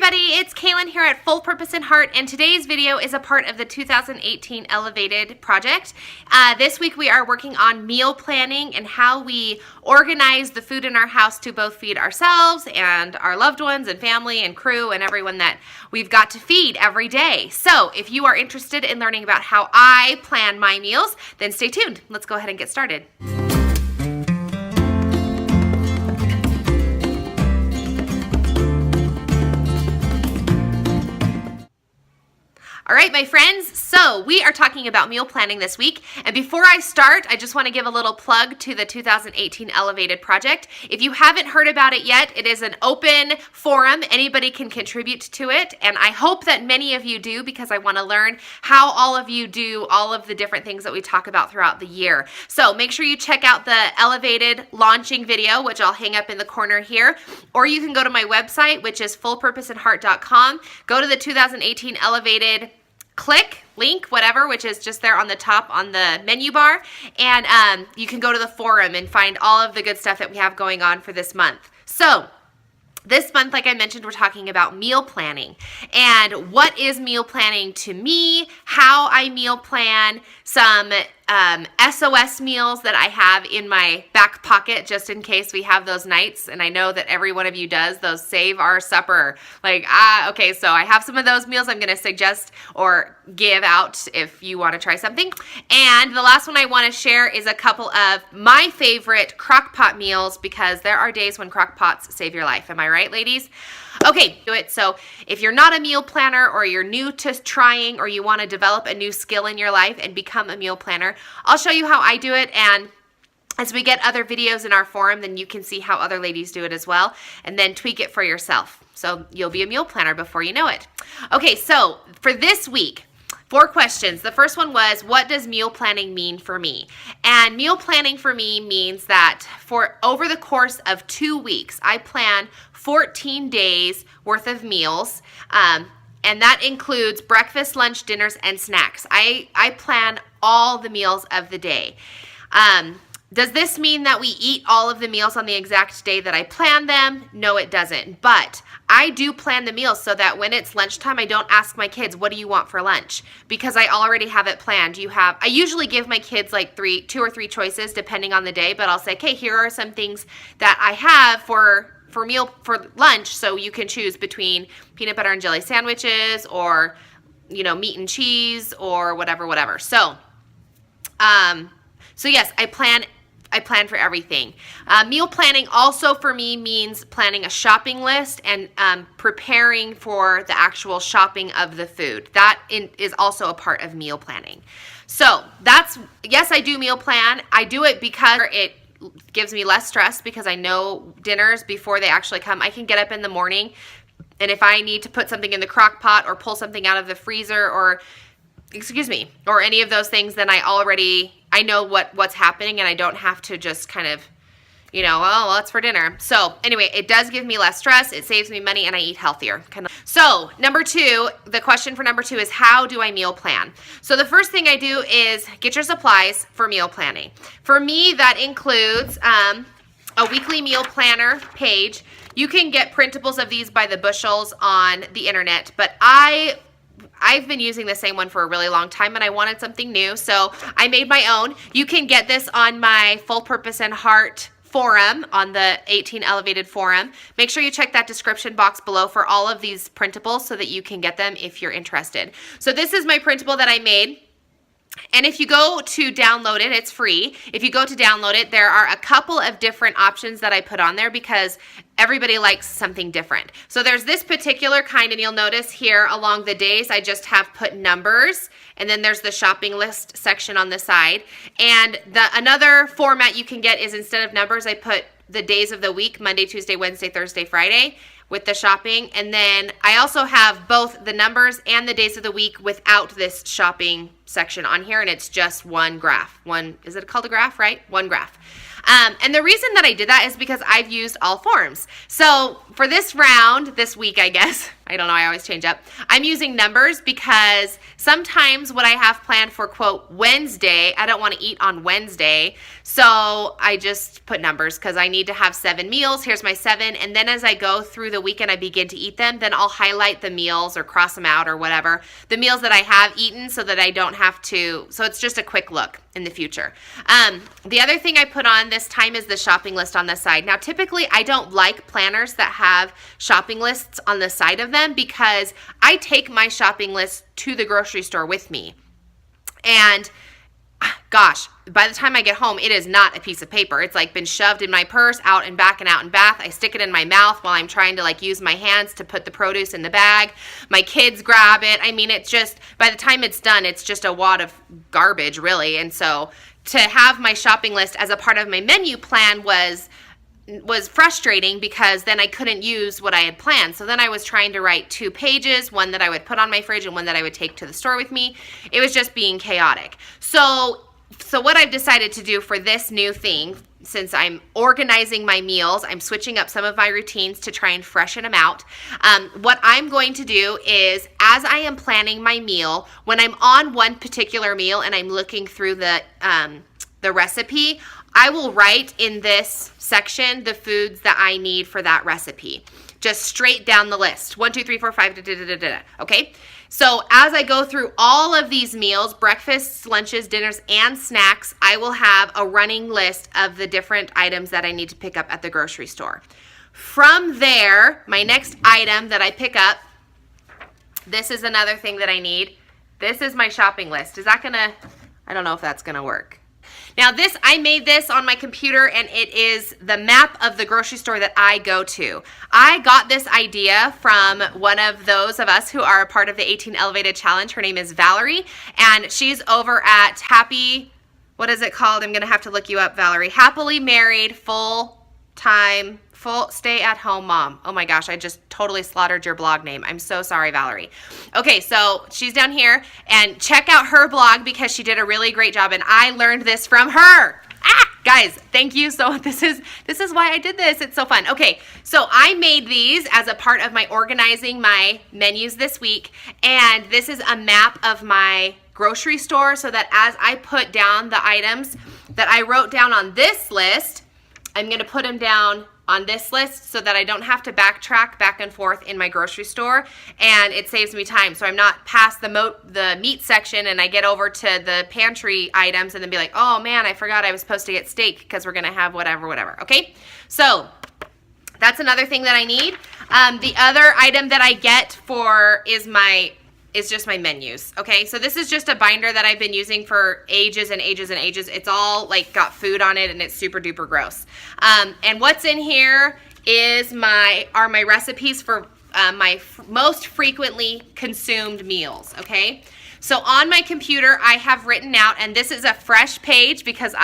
everybody, it's Kaylin here at Full Purpose and Heart, and today's video is a part of the 2018 Elevated project. This week we are working on meal planning and how we organize the food in our house to both feed ourselves and our loved ones and family and crew and everyone that we've got to feed every day. So if you are interested in learning about how I plan my meals, then stay tuned. Let's go ahead and get started. All right, my friends, so we are talking about meal planning this week. And before I start, I just want to give a little plug to the 2018 Elevated project. If you haven't heard about it yet, it is an open forum. Anybody can contribute to it. And I hope that many of you do, because I want to learn how all of you do all of the different things that we talk about throughout the year. So make sure you check out the Elevated launching video, which I'll hang up in the corner here. Or you can go to my website, which is fullpurposeandheart.com. Go to the 2018 Elevated click, link, whatever, which is just there on the top on the menu bar, and you can go to the forum and find all of the good stuff that we have going on for this month. So this month, like I mentioned, we're talking about meal planning. And what is meal planning to me, how I meal plan, some S.O.S meals that I have in my back pocket just in case we have those nights. And I know that every one of you does those save our supper. Like, okay, so I have some of those meals I'm going to suggest or give out if you want to try something. And the last one I want to share is a couple of my favorite crockpot meals, because there are days when crockpots save your life. Am I right, ladies? Okay, do it. So if you're not a meal planner, or you're new to trying, or you want to develop a new skill in your life and become a meal planner, I'll show you how I do it. And as we get other videos in our forum, then you can see how other ladies do it as well, and then tweak it for yourself. So you'll be a meal planner before you know it. Okay, so for this week, 4 questions. The first one was, what does meal planning mean for me? And meal planning for me means that for over the course of 2 weeks, I plan 14 days worth of meals, and that includes breakfast, lunch, dinners, and snacks. I plan all the meals of the day. Does this mean that we eat all of the meals on the exact day that I plan them? No, it doesn't. But I do plan the meals so that when it's lunchtime, I don't ask my kids, what do you want for lunch? Because I already have it planned. I usually give my kids like 2 or 3 choices depending on the day, but I'll say, okay, here are some things that I have for lunch, so you can choose between peanut butter and jelly sandwiches, or, meat and cheese, or whatever. So yes, I plan for everything. Meal planning also for me means planning a shopping list and preparing for the actual shopping of the food. That is also a part of meal planning. So yes, I do meal plan. I do it because it gives me less stress, because I know dinners before they actually come. I can get up in the morning, and if I need to put something in the crock pot or pull something out of the freezer or any of those things, then I know what's happening, and I don't have to just kind of, well, it's for dinner. So anyway, it does give me less stress, it saves me money, and I eat healthier. So the question for number 2 is, how do I meal plan? So the first thing I do is get your supplies for meal planning. For me, that includes a weekly meal planner page. You can get printables of these by the bushels on the internet, but I've been using the same one for a really long time, and I wanted something new, so I made my own. You can get this on my Full Purpose and Heart forum, on the 18 Elevated forum. Make sure you check that description box below for all of these printables so that you can get them if you're interested. So this is my printable that I made. And if you go to download it, it's free. If you go to download it, there are a couple of different options that I put on there, because everybody likes something different. So there's this particular kind, and you'll notice here along the days, I just have put numbers, and then there's the shopping list section on the side. And another format you can get is, instead of numbers, I put the days of the week, Monday, Tuesday, Wednesday, Thursday, Friday, with the shopping. And then I also have both the numbers and the days of the week without this shopping section on here, and it's just one graph. Is it called a graph, right? One graph. And the reason that I did that is because I've used all forms. So for this round, this week, I guess, I don't know, I always change up. I'm using numbers because sometimes what I have planned for, quote, Wednesday, I don't want to eat on Wednesday. So I just put numbers because I need to have 7 meals. Here's my 7. And then as I go through the week and I begin to eat them, then I'll highlight the meals or cross them out or whatever, the meals that I have eaten so that I don't have to, so it's just a quick look in the future. The other thing I put on this time is the shopping list on the side. Now, typically I don't like planners that have shopping lists on the side of them because I take my shopping list to the grocery store with me. And gosh, by the time I get home, it is not a piece of paper. It's like been shoved in my purse, out and back and out and back. I stick it in my mouth while I'm trying to like use my hands to put the produce in the bag. My kids grab it. I mean, it's just, by the time it's done, it's just a wad of garbage, really. And so to have my shopping list as a part of my menu plan was frustrating because then I couldn't use what I had planned. So then I was trying to write 2 pages, one that I would put on my fridge and one that I would take to the store with me. It was just being chaotic. So what I've decided to do for this new thing, since I'm organizing my meals, I'm switching up some of my routines to try and freshen them out. What I'm going to do is, as I am planning my meal, when I'm on one particular meal and I'm looking through the recipe, I will write in this section the foods that I need for that recipe. Just straight down the list. 1, 2, 3, 4, 5, da, da, da, da, da. Okay? So as I go through all of these meals, breakfasts, lunches, dinners, and snacks, I will have a running list of the different items that I need to pick up at the grocery store. From there, my next item that I pick up, this is another thing that I need. This is my shopping list. Is that gonna, I don't know if that's gonna work. Now this, I made this on my computer and it is the map of the grocery store that I go to. I got this idea from one of those of us who are a part of the 18 Elevated Challenge. Her name is Valerie and she's over at what is it called? I'm gonna have to look you up, Valerie. Happily Married, Full-Time, Stay-at-Home Mom. Oh my gosh, I just totally slaughtered your blog name. I'm so sorry, Valerie. Okay, so she's down here, and check out her blog because she did a really great job, and I learned this from her. Guys, thank you. So this is why I did this. It's so fun. Okay, so I made these as a part of my organizing my menus this week, and this is a map of my grocery store so that as I put down the items that I wrote down on this list, I'm going to put them down on this list so that I don't have to backtrack back and forth in my grocery store, and it saves me time. So I'm not past the meat section and I get over to the pantry items and then be like, oh man, I forgot I was supposed to get steak because we're gonna have whatever. Okay, so that's another thing that I need. The other item that I get is just my menus. Okay, so this is just a binder that I've been using for ages and ages and ages. It's all like got food on it and it's super duper gross. And what's in here are my recipes for my most frequently consumed meals. Okay, so on my computer I have written out, and this is a fresh page because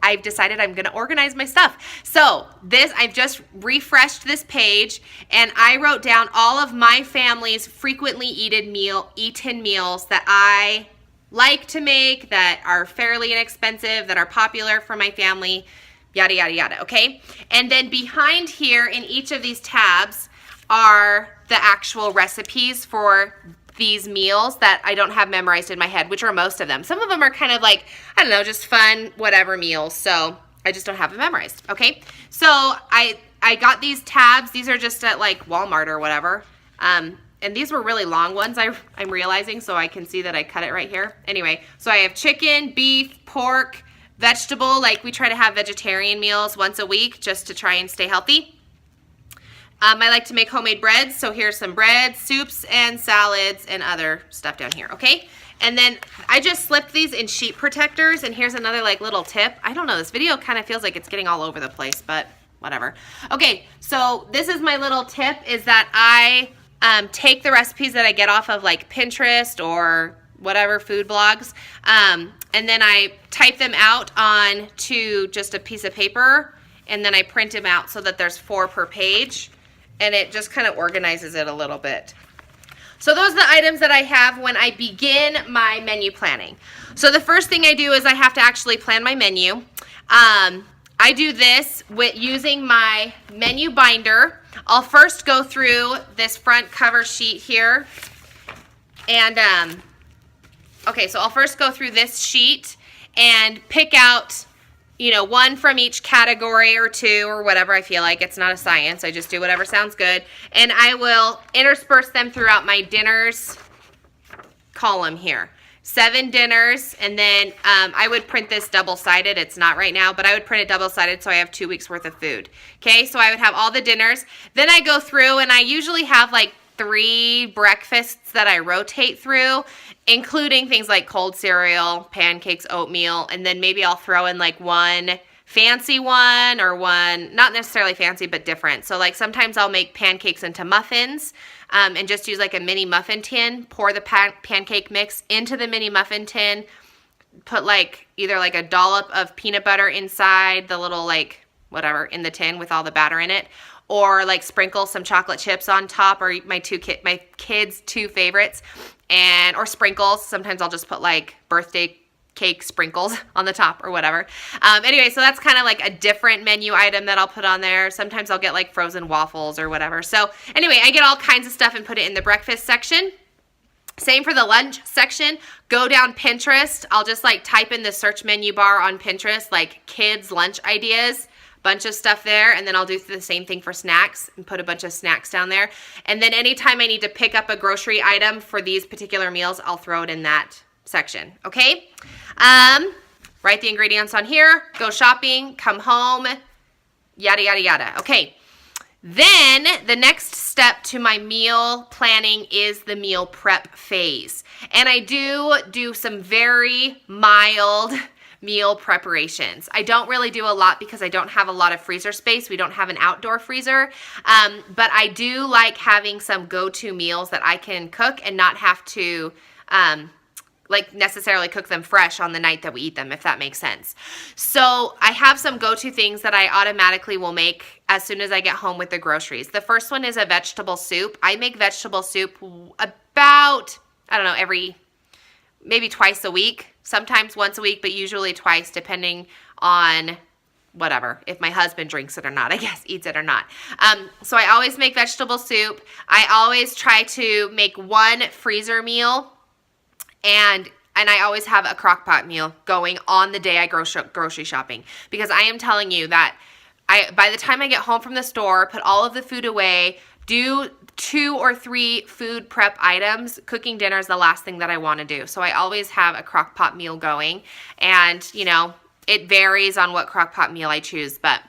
I've decided I'm going to organize my stuff. So I've just refreshed this page and I wrote down all of my family's frequently eaten meals that I like to make, that are fairly inexpensive, that are popular for my family, yada, yada, yada, okay? And then behind here in each of these tabs are the actual recipes for these meals that I don't have memorized in my head, which are most of them. Some of them are kind of like, I don't know, just fun, whatever meals. So I just don't have them memorized. Okay. So I got these tabs. These are just at like Walmart or whatever. And these were really long ones, I'm realizing, so I can see that I cut it right here. Anyway, so I have chicken, beef, pork, vegetable. Like we try to have vegetarian meals once a week just to try and stay healthy. I like to make homemade breads, so here's some bread, soups, and salads, and other stuff down here, okay? And then I just slipped these in sheet protectors, and here's another like little tip. I don't know, this video kind of feels like it's getting all over the place, but whatever. Okay, so this is my little tip, is that I take the recipes that I get off of like Pinterest or whatever food blogs, and then I type them out onto just a piece of paper, and then I print them out so that there's 4 per page. And it just kind of organizes it a little bit. So those are the items that I have when I begin my menu planning. So the first thing I do is I have to actually plan my menu. I do this with using my menu binder. I'll first go through this front cover sheet here. And, okay, so I'll first go through this sheet and pick out, you know, one from each category or two or whatever I feel like. It's not a science. I just do whatever sounds good. And I will intersperse them throughout my dinners column here. 7 dinners, and then I would print this double-sided. It's not right now, but I would print it double-sided so I have 2 weeks worth of food. Okay, so I would have all the dinners. Then I go through, and I usually have like 3 breakfasts that I rotate through, including things like cold cereal, pancakes, oatmeal, and then maybe I'll throw in like one fancy one or one, not necessarily fancy, but different. So like sometimes I'll make pancakes into muffins and just use like a mini muffin tin, pour the pancake mix into the mini muffin tin, put like either like a dollop of peanut butter inside the little like whatever in the tin with all the batter in it, or like sprinkle some chocolate chips on top, or my kids' 2 favorites, and or sprinkles. Sometimes I'll just put like birthday cake sprinkles on the top or whatever. Anyway, so that's kind of like a different menu item that I'll put on there. Sometimes I'll get like frozen waffles or whatever. So anyway, I get all kinds of stuff and put it in the breakfast section. Same for the lunch section. Go down Pinterest. I'll just like type in the search menu bar on Pinterest, like kids lunch ideas, bunch of stuff there. And then I'll do the same thing for snacks and put a bunch of snacks down there. And then anytime I need to pick up a grocery item for these particular meals, I'll throw it in that section. Okay. Write the ingredients on here, go shopping, come home, yada, yada, yada. Okay. Then the next step to my meal planning is the meal prep phase. And I do some very mild meal preparations. I don't really do a lot because I don't have a lot of freezer space. We don't have an outdoor freezer. But I do like having some go-to meals that I can cook and not have to like necessarily cook them fresh on the night that we eat them, if that makes sense. So I have some go-to things that I automatically will make as soon as I get home with the groceries. The first one is a vegetable soup. I make vegetable soup about, I don't know, maybe twice a week, sometimes once a week, but usually twice depending on whatever, if my husband drinks it or not, I guess, eats it or not. So I always make vegetable soup. I always try to make one freezer meal, and I always have a crockpot meal going on the day I go grocery shopping, because I am telling you that by the time I get home from the store, put all of the food away, do 2 or 3 food prep items, cooking dinner is the last thing that I want to do. So I always have a crockpot meal going, and you know, it varies on what crockpot meal I choose, but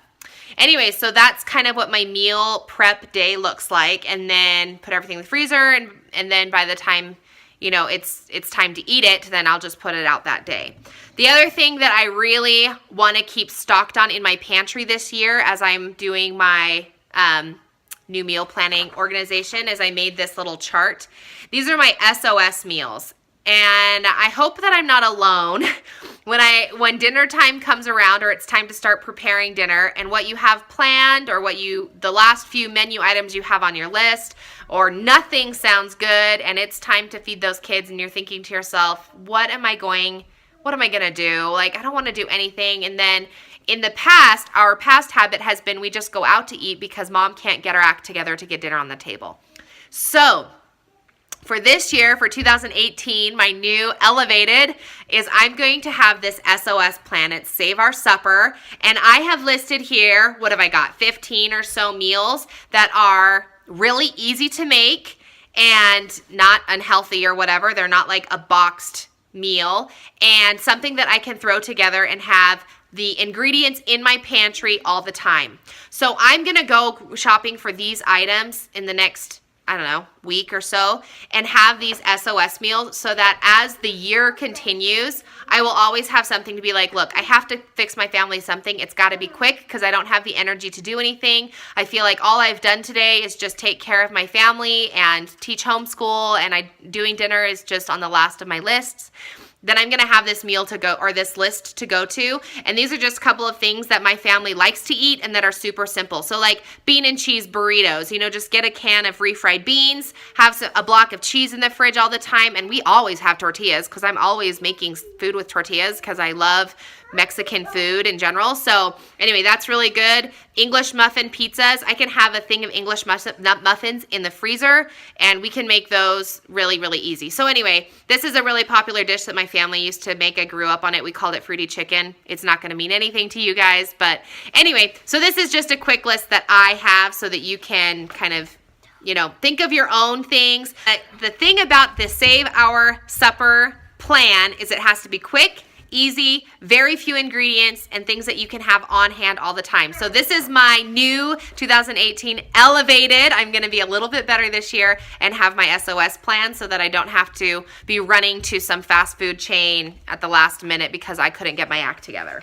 anyway, so that's kind of what my meal prep day looks like. And then put everything in the freezer, and then by the time, you know, it's time to eat it, then I'll just put it out that day. The other thing that I really want to keep stocked on in my pantry this year, as I'm doing my new meal planning organization, is I made this little chart. These are my S.O.S meals. And I hope that I'm not alone when dinner time comes around, or it's time to start preparing dinner, and what you have planned, or the last few menu items you have on your list, or nothing sounds good and it's time to feed those kids, and you're thinking to yourself, what am I going to do? Like, I don't want to do anything. And then in the past, our past habit has been we just go out to eat because mom can't get her act together to get dinner on the table. So for this year, for 2018, my new elevated is I'm going to have this S.O.S plan. It's Save Our Supper. And I have listed here, what have I got? 15 or so meals that are really easy to make and not unhealthy or whatever. They're not like a boxed meal, and something that I can throw together and have the ingredients in my pantry all the time. So I'm going to go shopping for these items in the next, I don't know, week or so, and have these S.O.S meals, so that as the year continues, I will always have something to be like, look, I have to fix my family something. It's got to be quick because I don't have the energy to do anything. I feel like all I've done today is just take care of my family and teach homeschool, and doing dinner is just on the last of my lists. Then I'm going to have this meal to go, or this list to go to. And these are just a couple of things that my family likes to eat and that are super simple. So like bean and cheese burritos, just get a can of refried beans, have a block of cheese in the fridge all the time. And we always have tortillas because I'm always making food with tortillas because I love Mexican food in general. So anyway, that's really good. English muffin pizzas. I can have a thing of English muffins in the freezer, and we can make those really, really easy. So anyway, this is a really popular dish that my family used to make. I grew up on it. We called it fruity chicken. It's not going to mean anything to you guys, but anyway, so this is just a quick list that I have so that you can kind of, you know, think of your own things. The thing about the Save Our Supper plan is it has to be quick, easy, very few ingredients, and things that you can have on hand all the time. So this is my new 2018 elevated. I'm going to be a little bit better this year and have my S.O.S plan so that I don't have to be running to some fast food chain at the last minute because I couldn't get my act together.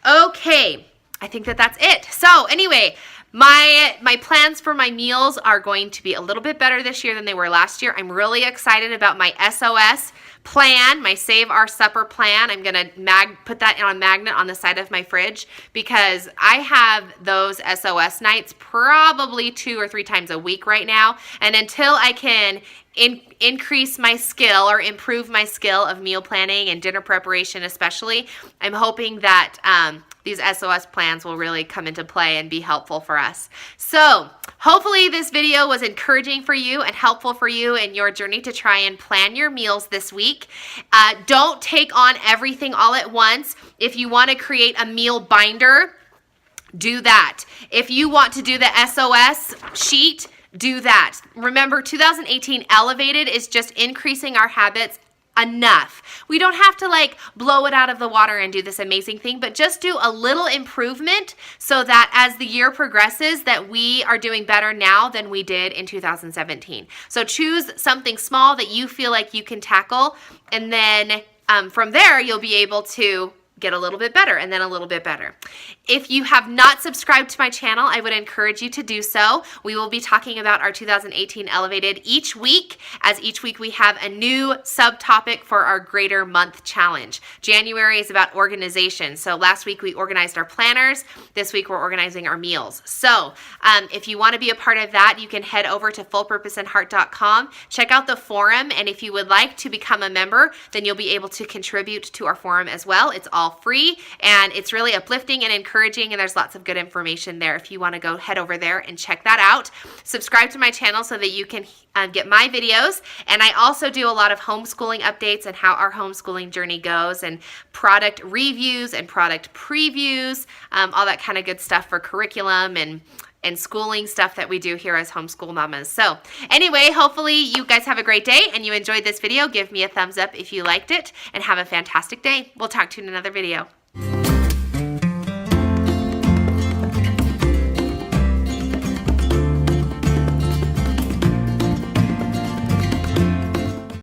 Okay, I think that that's it. So anyway, my plans for my meals are going to be a little bit better this year than they were last year. I'm really excited about my S.O.S plan, my Save Our Supper plan. I'm going to put that on a magnet on the side of my fridge because I have those S.O.S nights probably 2 or 3 times a week right now. And until I can increase my skill or improve my skill of meal planning and dinner preparation especially, I'm hoping that these S.O.S plans will really come into play and be helpful for us. So hopefully this video was encouraging for you and helpful for you in your journey to try and plan your meals this week. Don't take on everything all at once. If you want to create a meal binder, do that. If you want to do the S.O.S sheet, do that. Remember, 2018 Elevated is just increasing our habits enough. We don't have to like blow it out of the water and do this amazing thing, but just do a little improvement so that as the year progresses that we are doing better now than we did in 2017. So choose something small that you feel like you can tackle, and then from there you'll be able to get a little bit better and then a little bit better. If you have not subscribed to my channel, I would encourage you to do so. We will be talking about our 2018 Elevated each week, as each week we have a new subtopic for our Greater Month Challenge. January is about organization. So last week we organized our planners. This week we're organizing our meals. So if you want to be a part of that, you can head over to fullpurposeandheart.com, check out the forum, and if you would like to become a member, then you'll be able to contribute to our forum as well. It's all free, and it's really uplifting and encouraging, and there's lots of good information there if you want to go head over there and check that out. Subscribe to my channel so that you can get my videos, and I also do a lot of homeschooling updates and how our homeschooling journey goes, and product reviews and product previews, all that kind of good stuff for curriculum and schooling stuff that we do here as homeschool mamas. So anyway, hopefully you guys have a great day and you enjoyed this video. Give me a thumbs up if you liked it, and have a fantastic day. We'll talk to you in another video.